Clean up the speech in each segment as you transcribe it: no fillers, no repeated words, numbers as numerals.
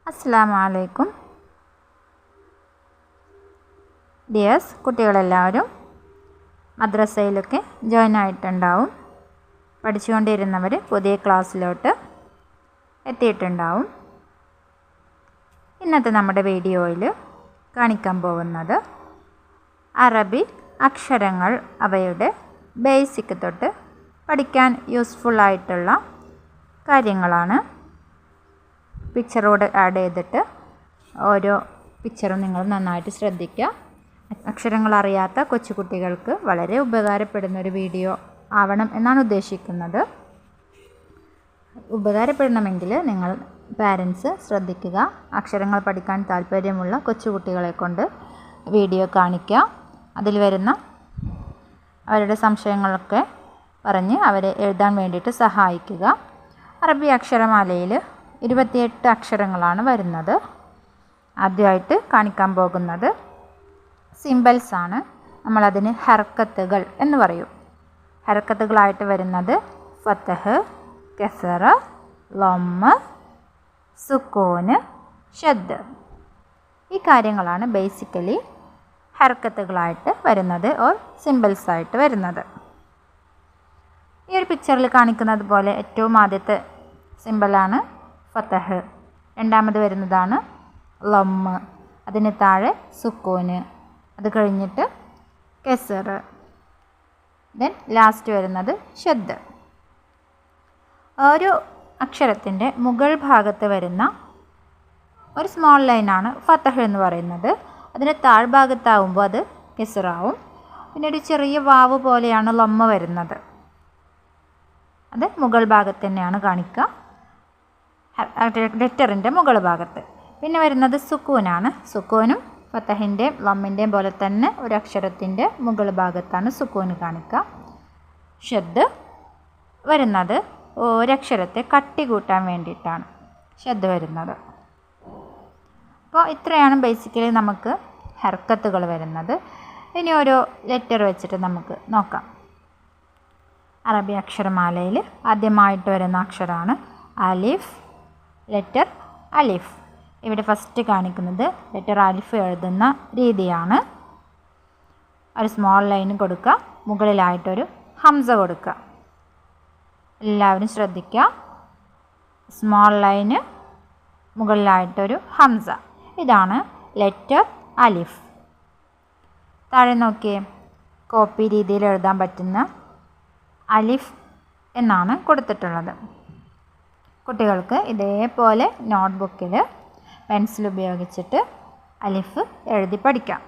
അസ്സലാമു അലൈക്കും ഡിയേഴ്സ്. കുട്ടികളെല്ലാവരും മദ്രസയിലൊക്കെ ജോയിൻ ആയിട്ടുണ്ടാവും. പഠിച്ചുകൊണ്ടിരുന്നവർ പുതിയ ക്ലാസ്സിലോട്ട് എത്തിയിട്ടുണ്ടാവും. ഇന്നത്തെ നമ്മുടെ വീഡിയോയിൽ കാണിക്കാൻ പോകുന്നത് അറബി അക്ഷരങ്ങൾ, അവയുടെ ബേസിക് തൊട്ട് പഠിക്കാൻ യൂസ്ഫുള്ളായിട്ടുള്ള കാര്യങ്ങളാണ്. പിക്ചറോട് ആഡ് ചെയ്തിട്ട് ഓരോ പിക്ചറും നിങ്ങൾ നന്നായിട്ട് ശ്രദ്ധിക്കുക. അക്ഷരങ്ങൾ അറിയാത്ത കൊച്ചുകുട്ടികൾക്ക് വളരെ ഉപകാരപ്പെടുന്നൊരു വീഡിയോ ആവണം എന്നാണ് ഉദ്ദേശിക്കുന്നത്. ഉപകാരപ്പെടണമെങ്കിൽ നിങ്ങൾ പാരൻസ് ശ്രദ്ധിക്കുക. അക്ഷരങ്ങൾ പഠിക്കാൻ താല്പര്യമുള്ള കൊച്ചുകുട്ടികളെ കൊണ്ട് വീഡിയോ കാണിക്കുക. അതിൽ വരുന്ന അവരുടെ സംശയങ്ങളൊക്കെ പറഞ്ഞ് അവരെ എഴുതാൻ വേണ്ടിയിട്ട് സഹായിക്കുക. അറബി അക്ഷരമാലയിൽ 28 അക്ഷരങ്ങളാണ് വരുന്നത്. ആദ്യമായിട്ട് കാണിക്കാൻ പോകുന്നത് സിംബൽസ് ആണ്. നമ്മളതിന് ഹർക്കത്തുകൾ എന്ന് പറയും. ഹർക്കത്തുകളായിട്ട് വരുന്നത് ഫതഹ്, കസറ, ലമ്മ്, സുക്കൂന്, ഷദ്. ഈ കാര്യങ്ങളാണ് ബേസിക്കലി ഹർക്കത്തുകളായിട്ട് വരുന്നത്, ഓർ സിംബൽസ് ആയിട്ട് വരുന്നത്. ഈ ഒരു പിക്ചറിൽ കാണിക്കുന്നത് പോലെ ഏറ്റവും ആദ്യത്തെ സിംബലാണ് ഫതഹ്, രണ്ടാമത് വരുന്നതാണ് ലമ്മ്, അതിന് താഴെ സുക്കൂന്, അത് കഴിഞ്ഞിട്ട് കസർ, ദെൻ ലാസ്റ്റ് വരുന്നത് ഷദ്. ഒരു അക്ഷരത്തിൻ്റെ മുകൾ ഭാഗത്ത് വരുന്ന ഒരു സ്മോൾ ലൈനാണ് ഫതഹ് എന്ന് പറയുന്നത്. അതിൻ്റെ താഴ്ഭാഗത്താവുമ്പോൾ അത് കസറാവും. പിന്നെ ഒരു ചെറിയ വാവ് പോലെയാണ് ലമ്മ വരുന്നത്. അത് മുകൾ ഭാഗത്ത് തന്നെയാണ് കാണിക്കുക, ലെറ്ററിൻ്റെ മുകൾ ഭാഗത്ത്. പിന്നെ വരുന്നത് സുക്കൂനാണ്. സുക്കൂനും ഫതഹിൻ്റെയും ലമ്മിൻ്റെയും പോലെ തന്നെ ഒരു അക്ഷരത്തിൻ്റെ മുകൾ ഭാഗത്താണ് സുക്കൂന് കാണിക്കുക. ഷദ് വരുന്നത് ഒരക്ഷരത്തെ കട്ടി കൂട്ടാൻ വേണ്ടിയിട്ടാണ് ഷദ് വരുന്നത്. അപ്പോൾ ഇത്രയാണ് ബേസിക്കലി നമുക്ക് ഹർക്കത്തുകൾ വരുന്നത്. ഇനി ഓരോ ലെറ്റർ വെച്ചിട്ട് നമുക്ക് നോക്കാം. അറബി അക്ഷരമാലയിൽ ആദ്യമായിട്ട് വരുന്ന അക്ഷരമാണ് അലിഫ്. ലെറ്റർ അലിഫ്. ഇവിടെ ഫസ്റ്റ് കാണിക്കുന്നത് ലെറ്റർ അലിഫ് എഴുതുന്ന രീതിയാണ്. ഒരു സ്മോൾ ലൈൻ കൊടുക്കുക, മുകളിലായിട്ടൊരു ഹംസ കൊടുക്കുക. എല്ലാവരും ശ്രദ്ധിക്കുക. സ്മോൾ ലൈന്, മുകളിലായിട്ടൊരു ഹംസ. ഇതാണ് ലെറ്റർ അലിഫ്. താഴെ നോക്കിയേ, കോപ്പി രീതിയിൽ എഴുതാൻ പറ്റുന്ന അലിഫ് എന്നാണ് കൊടുത്തിട്ടുള്ളത്. കുട്ടികൾക്ക് ഇതേപോലെ നോട്ട്ബുക്കിൽ പെൻസിൽ ഉപയോഗിച്ചിട്ട് അലിഫ് എഴുതി പഠിക്കാം.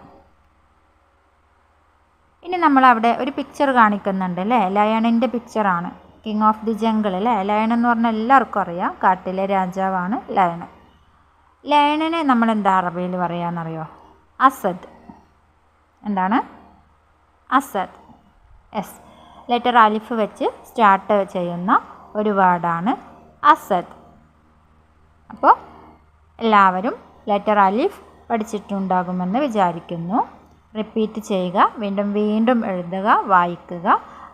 ഇനി നമ്മളവിടെ ഒരു പിക്ചർ കാണിക്കുന്നുണ്ട് അല്ലേ, ലയണിൻ്റെ പിക്ചറാണ്. കിങ് ഓഫ് ദി ജംഗിൾ അല്ലേ. ലയൺ എന്ന് പറഞ്ഞാൽ എല്ലാവർക്കും അറിയാം, കാട്ടിലെ രാജാവാണ് ലയൺ. ലയണിനെ നമ്മൾ എന്താ അറബിയിൽ പറയാമെന്നറിയോ? അസദ്. എന്താണ്? അസദ്. എസ്. ലെറ്റർ അലിഫ് വെച്ച് സ്റ്റാർട്ട് ചെയ്യുന്ന ഒരു വേർഡാണ് അസദ്. അപ്പോൾ എല്ലാവരും ലെറ്റർ അലിഫ് പഠിച്ചിട്ടുണ്ടാകുമെന്ന് വിചാരിക്കുന്നു. റിപ്പീറ്റ് ചെയ്യുക, വീണ്ടും വീണ്ടും എഴുതുക, വായിക്കുക.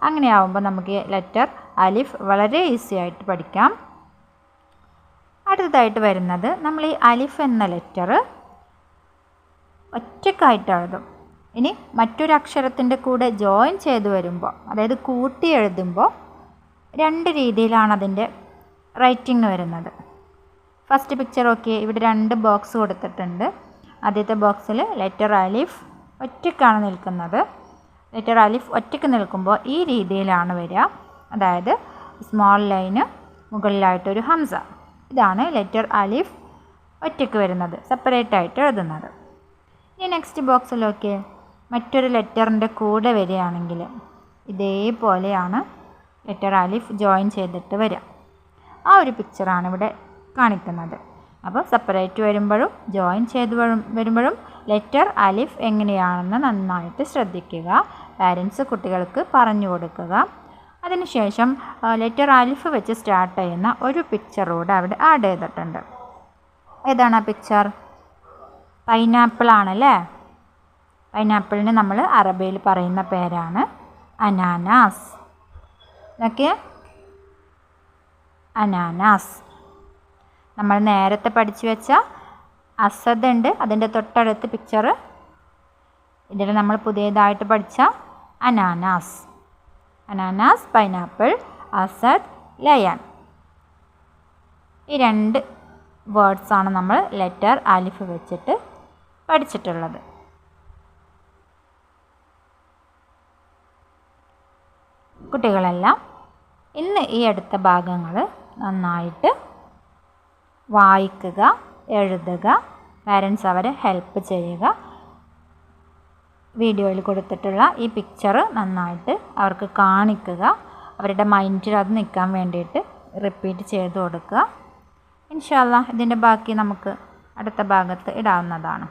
അങ്ങനെയാവുമ്പോൾ നമുക്ക് ലെറ്റർ അലിഫ് വളരെ ഈസി ആയിട്ട് പഠിക്കാം. അടുത്തതായിട്ട് വരുന്നത്, നമ്മൾ ഈ അലിഫ് എന്ന ലെറ്റർ ഒറ്റക്കായിട്ട് എഴുതും. ഇനി മറ്റൊരു അക്ഷരത്തിൻ്റെ കൂടെ ജോയിൻ ചെയ്ത് വരുമ്പോൾ, അതായത് കൂട്ടി എഴുതുമ്പോൾ, രണ്ട് രീതിയിലാണ് അതിൻ്റെ റൈറ്റിംഗ് വരുന്നത്. ഫസ്റ്റ് പിക്ചർ ഓക്കെ, ഇവിടെ 2 ബോക്സ് കൊടുത്തിട്ടുണ്ട്. ആദ്യത്തെ ബോക്സിൽ ലെറ്റർ അലിഫ് ഒറ്റക്കാണ് നിൽക്കുന്നത്. ലെറ്റർ അലിഫ് ഒറ്റക്ക് നിൽക്കുമ്പോൾ ഈ രീതിയിലാണ് വരിക. അതായത് സ്മോൾ ലൈന്, മുകളിലായിട്ടൊരു ഹംസ. ഇതാണ് ലെറ്റർ അലിഫ് ഒറ്റക്ക് വരുന്നത്, സെപ്പറേറ്റ് ആയിട്ട് എഴുതുന്നത്. ഇനി നെക്സ്റ്റ് ബോക്സിലൊക്കെ മറ്റൊരു ലെറ്ററിൻ്റെ കൂടെ വരികയാണെങ്കിൽ ഇതേപോലെയാണ് ലെറ്റർ അലിഫ് ജോയിൻ ചെയ്തിട്ട് വരിക. ആ ഒരു പിക്ചറാണ് ഇവിടെ കാണിക്കുന്നത്. അപ്പോൾ സെപ്പറേറ്റ് വരുമ്പോഴും ജോയിൻ ചെയ്ത് വരുമ്പോഴും ലെറ്റർ അലിഫ് എങ്ങനെയാണെന്ന് നന്നായിട്ട് ശ്രദ്ധിക്കുക. പാരൻസ് കുട്ടികൾക്ക് പറഞ്ഞു കൊടുക്കുക. അതിനുശേഷം ലെറ്റർ അലിഫ് വെച്ച് സ്റ്റാർട്ട് ചെയ്യുന്ന ഒരു പിക്ചറോട് അവിടെ ആഡ് ചെയ്തിട്ടുണ്ട്. ഏതാണ് ആ പിക്ചർ? പൈനാപ്പിൾ ആണല്ലേ. പൈനാപ്പിളിന് നമ്മൾ അറബിയിൽ പറയുന്ന പേരാണ് അനാനാസ്. ഓക്കെ, അനാനാസ്. നമ്മൾ നേരത്തെ പഠിച്ചു വെച്ച അസദ് ഉണ്ട്, അതിൻ്റെ തൊട്ടടുത്ത് പിക്ചർ ഇതിൽ നമ്മൾ പുതിയതായിട്ട് പഠിച്ച അനാനാസ്, അനാനാസ്, പൈനാപ്പിൾ, അസദ്, ലയൺ. ഈ 2 വേർഡ്സാണ് നമ്മൾ ലെറ്റർ അലിഫ് വെച്ചിട്ട് പഠിച്ചിട്ടുള്ളത്. കുട്ടികളെല്ലാം ഇന്ന് ഈ അടുത്ത ഭാഗങ്ങൾ നന്നായിട്ട് വായിക്കുക, എഴുതുക, പാരൻസ് അവരെ ഹെൽപ്പ് ചെയ്യുക. വീഡിയോയിൽ കൊടുത്തിട്ടുള്ള ഈ പിക്ചർ നന്നായിട്ട് അവർക്ക് കാണിക്കുക, അവരുടെ മൈൻഡിൽ അത് നിൽക്കാൻ വേണ്ടിയിട്ട് റിപ്പീറ്റ് ചെയ്ത് കൊടുക്കുക. ഇൻഷാ അല്ലാഹ് ഇതിൻ്റെ ബാക്കി നമുക്ക് അടുത്ത ഭാഗത്ത് ഇടാവുന്നതാണ്.